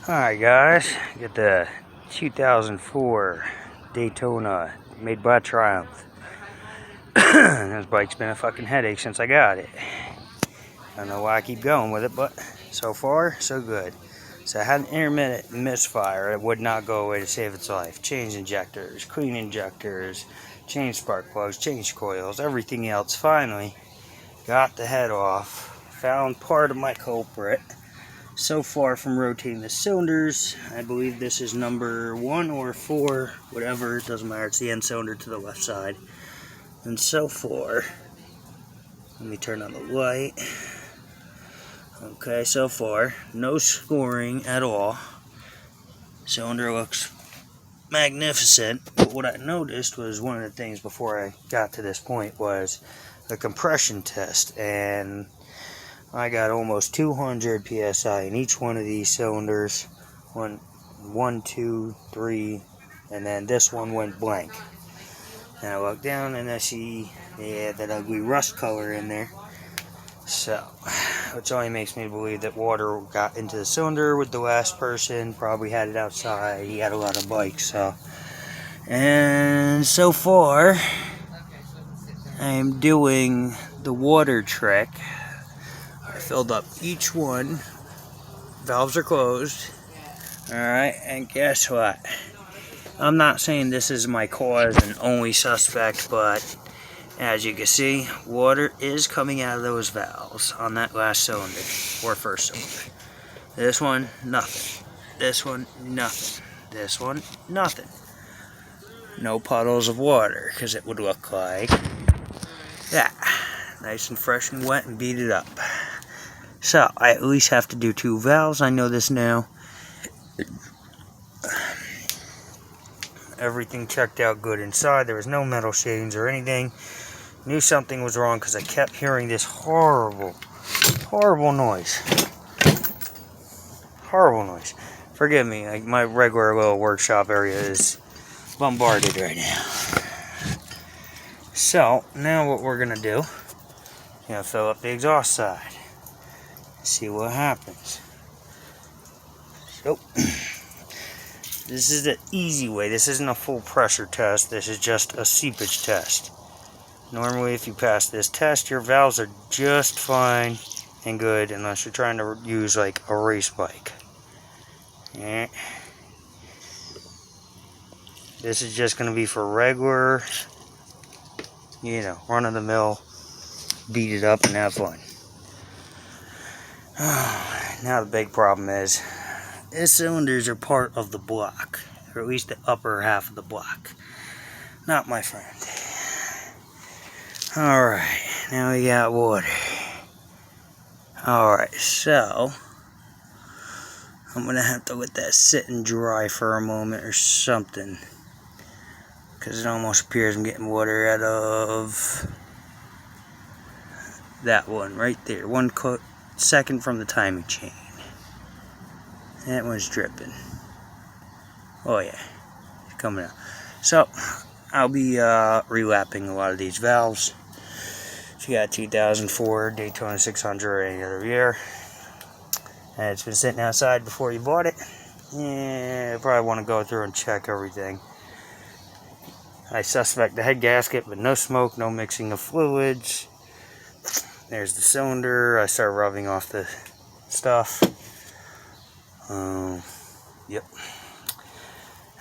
Alright guys, get the 2004 Daytona made by Triumph. This bike's been a fucking headache since I got it. I don't know why I keep going with it, but so far, so good. So I had an intermittent misfire. It would not go away to save its life. Change injectors, clean injectors, change spark plugs, change coils, everything else. Finally, got the head off. Found part of my culprit. So far from rotating the cylinders, I believe this is number 1 or 4, whatever, it doesn't matter, it's the end cylinder to the left side. And so far, let me turn on the light. Okay, so far, no scoring at all. Cylinder looks magnificent, but what I noticed was one of the things before I got to this point was the compression test, and I got almost 200 psi in each one of these cylinders. One, 2, 3, and then this one went blank. And I look down and I see, yeah, that ugly rust color in there. So, which only makes me believe that water got into the cylinder with the last person. Probably had it outside. He had a lot of bikes, so. And so far, I'm doing the water trick. I filled up each one. Valves are closed. Alright, and guess what? I'm not saying this is my cause and only suspect, but as you can see, water is coming out of those valves on that last cylinder, or first cylinder. This one, nothing. This one, nothing. This one, nothing. No puddles of water, because it would look like that. Nice and fresh and wet and beat it up. So, I at least have to do 2 valves. I know this now. Everything checked out good inside. There was no metal shavings or anything. Knew something was wrong because I kept hearing this horrible, horrible noise. Horrible noise. Forgive me, like my regular little workshop area is bombarded right now. So, now what we're going to do, fill up the exhaust side. See what happens. So, this is the easy way. This isn't a full pressure test. This is just a seepage test. Normally, if you pass this test, your valves are just fine and good, unless you're trying to use like a race bike. Yeah. This is just going to be for regular, run-of-the-mill, beat it up and have fun. Now the big problem is, these cylinders are part of the block, or at least the upper half of the block. Not my friend. Alright, now we got water. Alright, so I'm going to have to let that sit and dry for a moment or something, because it almost appears I'm getting water out of that one right there. 1 second from the timing chain. That one's dripping. Oh yeah, it's coming out. So, I'll be relapping a lot of these valves. If you got 2004 Daytona 600 or any other year, and it's been sitting outside before you bought it, yeah, you probably want to go through and check everything. I suspect the head gasket, but no smoke, no mixing of fluids. There's the cylinder. I start rubbing off the stuff. Yep.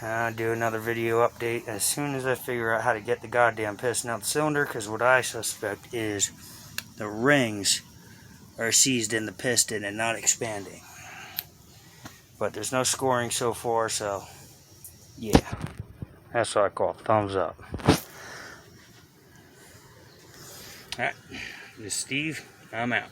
I'll do another video update as soon as I figure out how to get the goddamn piston out the cylinder, because what I suspect is the rings are seized in the piston and not expanding. But there's no scoring so far, so yeah. That's what I call thumbs up. Alright, this is Steve. I'm out.